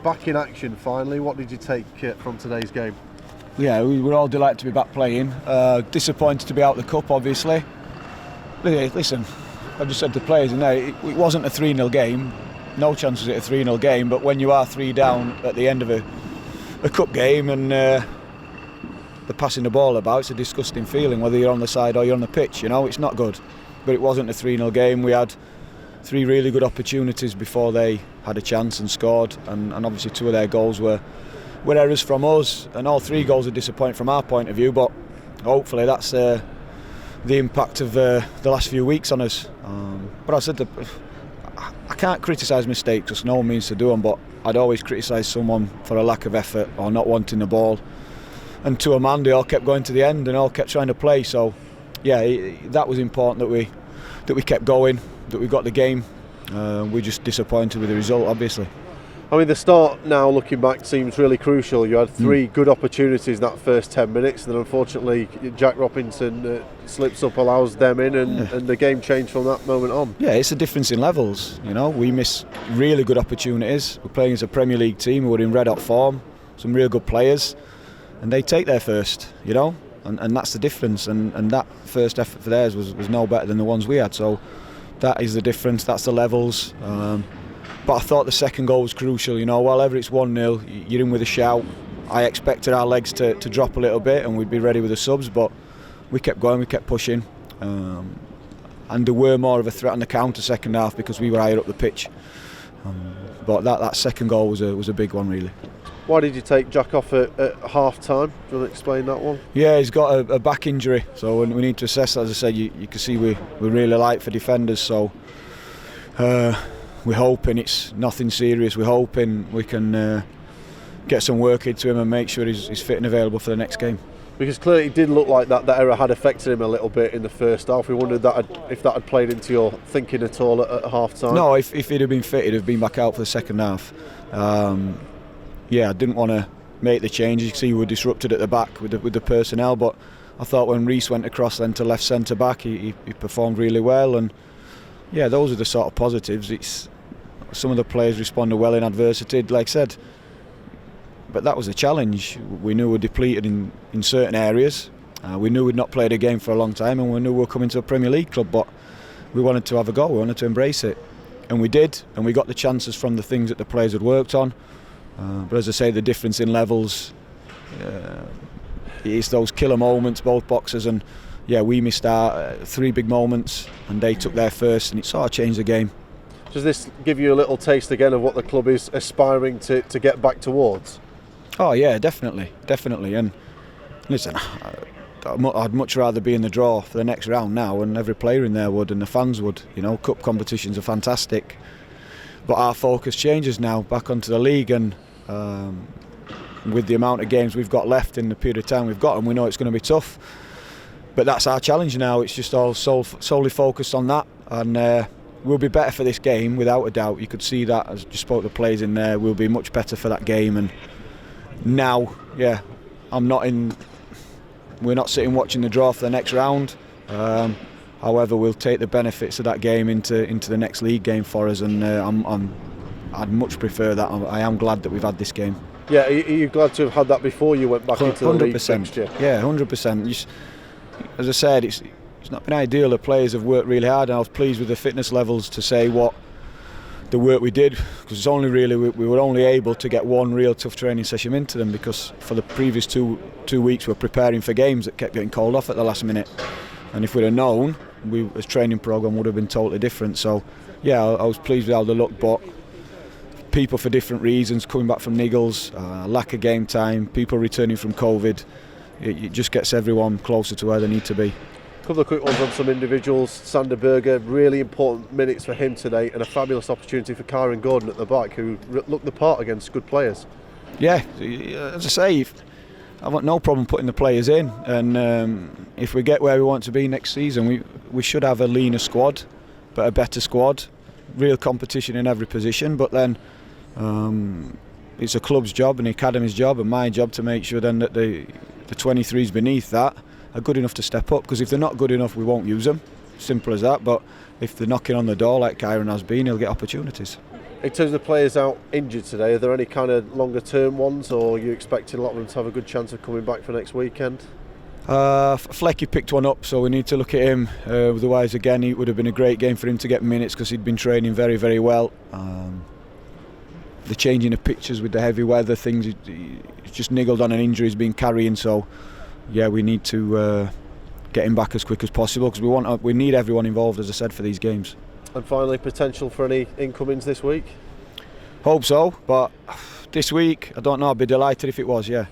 back in action finally. What did you take from today's game? Yeah, we were all delighted to be back playing. Disappointed to be out of the cup, obviously. Listen, I've just said to players, it wasn't a 3-0 game. No chance was it a 3-0 game, but when you are 3 down at the end of a cup game and they're passing the ball about, it's a disgusting feeling, whether you're on the side or you're on the pitch, it's not good. But it wasn't a 3-0 game. We had 3 really good opportunities before they had a chance and scored, and obviously 2 of their goals were errors from us, and all 3 goals are disappointing from our point of view, but hopefully that's the impact of the last few weeks on us. But I said I can't criticise mistakes because no one means to do them, but I'd always criticise someone for a lack of effort or not wanting the ball. And to a man, they all kept going to the end and all kept trying to play. So, yeah, that was important that we kept going, that we got the game. We're just disappointed with the result, obviously. I mean, the start now, looking back, seems really crucial. You had 3 good opportunities that first 10 minutes, and then unfortunately Jack Robinson slips up, allows them in, and the game changed from that moment on. Yeah, it's a difference in levels. We miss really good opportunities. We're playing as a Premier League team who are in red-hot form, some real good players, and they take their first, and that's the difference. And that first effort for theirs was no better than the ones we had. So that is the difference. That's the levels. But I thought the second goal was crucial. Whatever it's 1-0, you're in with a shout. I expected our legs to drop a little bit and we'd be ready with the subs, but we kept going, we kept pushing. And there were more of a threat on the counter second half because we were higher up the pitch. But that second goal was a big one, really. Why did you take Jack off at half time? Do you want to explain that one? Yeah, he's got a back injury, so we need to assess that. As I said, you can see we're really light for defenders, so we're hoping it's nothing serious. We're hoping we can get some work into him and make sure he's fit and available for the next game. Because clearly it did look like that error had affected him a little bit in the first half. We wondered if that had played into your thinking at all at half time. No, if he'd have been fit, he'd have been back out for the second half. I didn't want to make the changes. You can see we were disrupted at the back with the personnel, but I thought when Reece went across then to left centre back, he performed really well, and yeah, those are the sort of positives. Some of the players responded well in adversity, like I said, but that was a challenge. We knew we were depleted in certain areas. We knew we'd not played a game for a long time, and we knew we were coming to a Premier League club, but we wanted to have a go, we wanted to embrace it, and we did, and we got the chances from the things that the players had worked on. But as I say, the difference in levels, it's those killer moments, both boxers, and we missed our 3 big moments and they took their first, and it sort of changed the game. Does this give you a little taste again of what the club is aspiring to get back towards? Oh yeah, definitely, and listen, I'd much rather be in the draw for the next round now, and every player in there would, and the fans would. Cup competitions are fantastic, but our focus changes now back onto the league, and with the amount of games we've got left in the period of time we've got, and we know it's going to be tough, but that's our challenge now. It's just all solely focused on that, and we'll be better for this game without a doubt. You could see that as you spoke to the players in there. We'll be much better for that game, and now we're not sitting watching the draw for the next round. However, we'll take the benefits of that game into the next league game for us, and I'd much prefer that. I am glad that we've had this game. Yeah, are you glad to have had that before you went back into the league next year? Yeah, 100%. As I said, it's not been ideal. The players have worked really hard, and I was pleased with the fitness levels to say what the work we did, because it's only really we were only able to get one real tough training session into them, because for the previous two weeks we were preparing for games that kept getting called off at the last minute, and if we'd have known, his training programme would have been totally different. So yeah, I was pleased with how they looked, but people for different reasons, coming back from niggles, lack of game time, people returning from COVID, it just gets everyone closer to where they need to be. A couple of quick ones on some individuals. Sander Berger, really important minutes for him today, and a fabulous opportunity for Kyron Gordon at the back, who looked the part against good players. Yeah, as I say, I've got no problem putting the players in, and if we get where we want to be next season, we should have a leaner squad, but a better squad, real competition in every position, but then it's a club's job and the academy's job and my job to make sure then that the 23s beneath that are good enough to step up, because if they're not good enough we won't use them, simple as that. But if they're knocking on the door like Kyron has been, he'll get opportunities. In terms of players out injured today, are there any kind of longer term ones, or are you expecting a lot of them to have a good chance of coming back for next weekend? Flecky picked one up, so we need to look at him. Otherwise, again, it would have been a great game for him to get minutes because he'd been training very, very well. The changing of pitches with the heavy weather, things, he's just niggled on an injury he's been carrying. So, yeah, we need to get him back as quick as possible because we need everyone involved, as I said, for these games. And finally, potential for any incomings this week? Hope so, but this week, I don't know, I'd be delighted if it was, yeah.